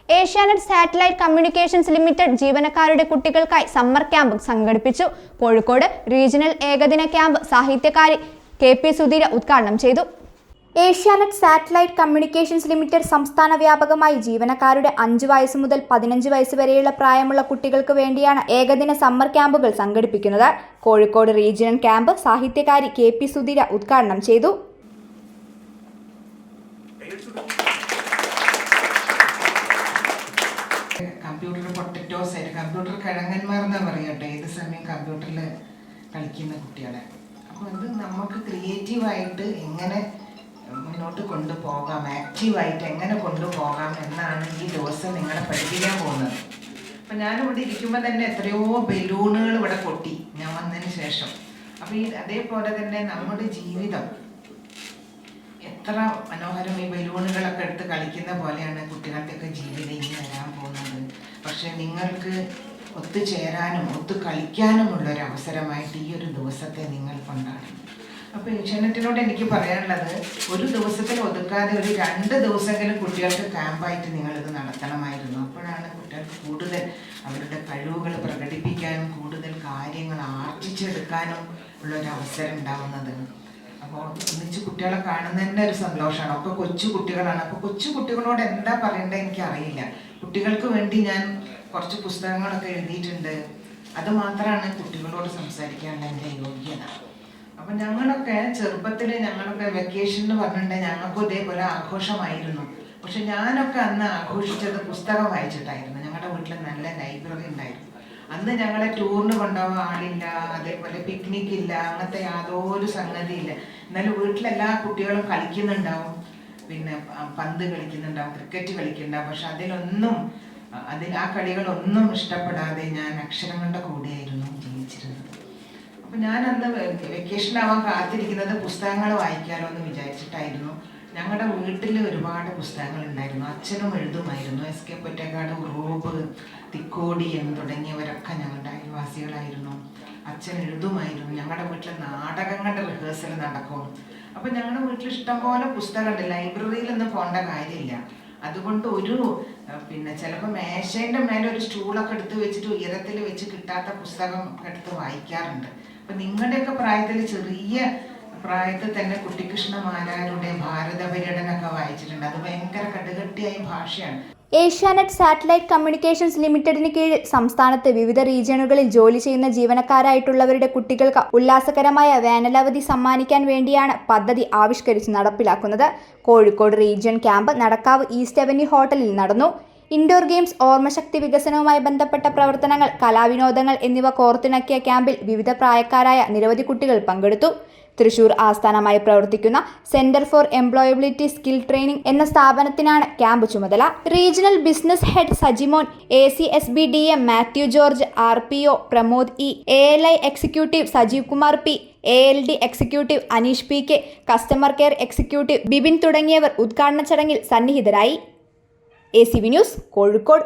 Asianet satellite communications limited ജീവനക്കാരുടെ കുട്ടികൾക്കായി summer camp സംഘടിപ്പിച്ചു. കോഴിക്കോട് റീജിയണൽ ഏകദിന ക്യാമ്പ് സാഹിത്യകാരി KP സുധീര ഉദ്ഘാടനം ചെയ്തു. ഏഷ്യാനെറ്റ് സാറ്റലൈറ്റ് കമ്മ്യൂണിക്കേഷൻസ് ലിമിറ്റഡ് സംസ്ഥാന വ്യാപകമായി ജീവനക്കാരുടെ 5 വയസ്സ് മുതൽ 15 വയസ്സ് വരെയുള്ള പ്രായമുള്ള കുട്ടികൾക്ക് വേണ്ടിയാണ് ഏകദിന സമ്മർ ക്യാമ്പുകൾ സംഘടിപ്പിക്കുന്നത്. കോഴിക്കോട് റീജിയണൽ ക്യാമ്പ് സാഹിത്യകാരി KP സുധീര ഉദ്ഘാടനം ചെയ്തു. കമ്പ്യൂട്ടർ പൊട്ടറ്റോസ് ആയിട്ട് കമ്പ്യൂട്ടർ കിഴങ്ങന്മാരെന്നാ പറയട്ടെ, ഏത് സമയം കമ്പ്യൂട്ടറിൽ കളിക്കുന്ന കുട്ടികളെ. അപ്പോൾ അത് നമുക്ക് ക്രിയേറ്റീവായിട്ട് എങ്ങനെ മുന്നോട്ട് കൊണ്ടുപോകാം, ആക്റ്റീവായിട്ട് എങ്ങനെ കൊണ്ടുപോകാം എന്നാണ് ഈ ദിവസം നിങ്ങളെ പഠിപ്പിക്കാൻ പോകുന്നത്. അപ്പം ഞാനിവിടെ ഇരിക്കുമ്പോൾ തന്നെ എത്രയോ ബലൂണുകൾ ഇവിടെ പൊട്ടി ഞാൻ വന്നതിന് ശേഷം. അപ്പോൾ അതേപോലെ തന്നെ നമ്മുടെ ജീവിതം എത്ര മനോഹരം, ഈ ബലൂണുകളൊക്കെ എടുത്ത് കളിക്കുന്ന പോലെയാണ് കുട്ടികളുടെയൊക്കെ ജീവിതം ഇനി വരാൻ പോകുന്നത്. പക്ഷെ നിങ്ങൾക്ക് ഒത്തുചേരാനും ഒത്തു കളിക്കാനുമുള്ളൊരവസരമായിട്ട് ഈ ഒരു ദിവസത്തെ നിങ്ങൾ കൊണ്ടാടണം. അപ്പോൾ ഏഷ്യാനെറ്റിനോട് എനിക്ക് പറയാനുള്ളത്, ഒരു ദിവസത്തിൽ ഒതുക്കാതെ ഒരു 2 ദിവസമെങ്കിലും കുട്ടികൾക്ക് ക്യാമ്പായിട്ട് നിങ്ങളിത് നടത്തണമായിരുന്നു. അപ്പോഴാണ് കുട്ടികൾക്ക് കൂടുതൽ അവരുടെ കഴിവുകൾ പ്രകടിപ്പിക്കാനും കൂടുതൽ കാര്യങ്ങൾ ആർജിച്ചെടുക്കാനും ഉള്ളൊരവസരം ഉണ്ടാവുന്നത്. അപ്പോൾ ഒന്നിച്ച് കുട്ടികളെ കാണുന്ന തന്നെ ഒരു സന്തോഷമാണ്. അപ്പോൾ കൊച്ചു കുട്ടികളാണ്. അപ്പോൾ കൊച്ചു കുട്ടികളോട് എന്താ പറയേണ്ടത് എനിക്കറിയില്ല. കുട്ടികൾക്ക് വേണ്ടി ഞാൻ കുറച്ച് പുസ്തകങ്ങളൊക്കെ എഴുതിയിട്ടുണ്ട്. അത് മാത്രമാണ് കുട്ടികളോട് സംസാരിക്കാനുള്ള എൻ്റെ യോഗ്യത. അപ്പം ഞങ്ങളൊക്കെ ചെറുപ്പത്തിൽ ഞങ്ങളൊക്കെ വെക്കേഷൻ എന്ന് പറഞ്ഞിട്ടുണ്ടെങ്കിൽ ഞങ്ങൾക്കും ഇതേപോലെ ആഘോഷമായിരുന്നു. പക്ഷെ ഞാനൊക്കെ അന്ന് ആഘോഷിച്ചത് പുസ്തകം വായിച്ചിട്ടായിരുന്നു. ഞങ്ങളുടെ വീട്ടിൽ നല്ല ലൈബ്രറി ഉണ്ടായിരുന്നു. അന്ന് ഞങ്ങളെ ടൂറിന് കൊണ്ടുപോകാൻ ആളില്ല, അതേപോലെ പിക്നിക് ഇല്ല, അങ്ങനത്തെ യാതൊരു സംഗതിയില്ല. എന്നാലും വീട്ടിലെല്ലാ കുട്ടികളും കളിക്കുന്നുണ്ടാവും, പിന്നെ പന്ത് കളിക്കുന്നുണ്ടാവും, ക്രിക്കറ്റ് കളിക്കുന്നുണ്ടാവും. പക്ഷെ ആ കളികളൊന്നും ഇഷ്ടപ്പെടാതെ ഞാൻ അക്ഷരങ്ങളുടെ കൂടെയായിരുന്നു ജീവിച്ചിരുന്നത്. അപ്പം ഞാൻ അന്ന് വെക്കേഷനാവാൻ കാത്തിരിക്കുന്നത് പുസ്തകങ്ങൾ വായിക്കാമല്ലോ എന്ന് വിചാരിച്ചിട്ടായിരുന്നു. ഞങ്ങളുടെ വീട്ടിൽ ഒരുപാട് പുസ്തകങ്ങൾ ഉണ്ടായിരുന്നു. അച്ഛനും എഴുതുമായിരുന്നു. SK പൊറ്റക്കാട്, ഉറൂബ്, തിക്കോടിയൻ തുടങ്ങിയവരൊക്കെ ഞങ്ങളുടെ അയൽവാസികളായിരുന്നു. അച്ഛൻ എഴുതുമായിരുന്നു. ഞങ്ങളുടെ വീട്ടിൽ നാടകങ്ങളുടെ റിഹേഴ്സൽ നടക്കും. അപ്പം ഞങ്ങളുടെ വീട്ടിൽ ഇഷ്ടംപോലെ പുസ്തകമുണ്ട്. ലൈബ്രറിയിലൊന്നും പോകേണ്ട കാര്യമില്ല. അതുകൊണ്ട് പിന്നെ ചിലപ്പോൾ മേശേൻ്റെ മേലെ ഒരു സ്റ്റൂളൊക്കെ എടുത്ത് വെച്ചിട്ട് ഉയരത്തിൽ വെച്ച് കിട്ടാത്ത പുസ്തകം എടുത്ത് വായിക്കാറുണ്ട്. അപ്പം നിങ്ങളുടെയൊക്കെ പ്രായത്തിൽ ചെറിയ പ്രായത്തിൽ തന്നെ കുട്ടിക്കൃഷ്ണമാരാരുടെ ഭാരത പര്യടനമൊക്കെ വായിച്ചിട്ടുണ്ട്. അത് ഭയങ്കര കടുകട്ടിയായ ഭാഷയാണ്. ഏഷ്യാനെറ്റ് സാറ്റലൈറ്റ് കമ്മ്യൂണിക്കേഷൻസ് ലിമിറ്റഡിന് കീഴിൽ സംസ്ഥാനത്ത് വിവിധ റീജിയനുകളിൽ ജോലി ചെയ്യുന്ന ജീവനക്കാരായിട്ടുള്ളവരുടെ കുട്ടികൾക്ക് ഉല്ലാസകരമായ വേനലവധി സമ്മാനിക്കാൻ വേണ്ടിയാണ് പദ്ധതി ആവിഷ്കരിച്ച് നടപ്പിലാക്കുന്നത്. Kozhikode region camp Nadakkavu east avenue ഹോട്ടലിൽ നടന്നു. ഇൻഡോർ ഗെയിംസ്, ഓർമ്മശക്തി വികസനവുമായി ബന്ധപ്പെട്ട പ്രവർത്തനങ്ങൾ, കലാവിനോദങ്ങൾ എന്നിവ കോർത്തിണക്കിയ ക്യാമ്പിൽ വിവിധ പ്രായക്കാരായ നിരവധി കുട്ടികൾ പങ്കെടുത്തു. തൃശൂർ ആസ്ഥാനമായി പ്രവർത്തിക്കുന്ന centre for employability skill training എന്ന സ്ഥാപനത്തിനാണ് ക്യാമ്പ് ചുമതല. Regional business head Sajimon, ACSB DM Mathew George, RPO Pramod E, ALI executive Sajeev Kumar P, ALD executive Aneesh PK, customer care executive Bibin തുടങ്ങിയവർ ഉദ്ഘാടന ചടങ്ങിൽ സന്നിഹിതരായി. ACV news, Kozhikode.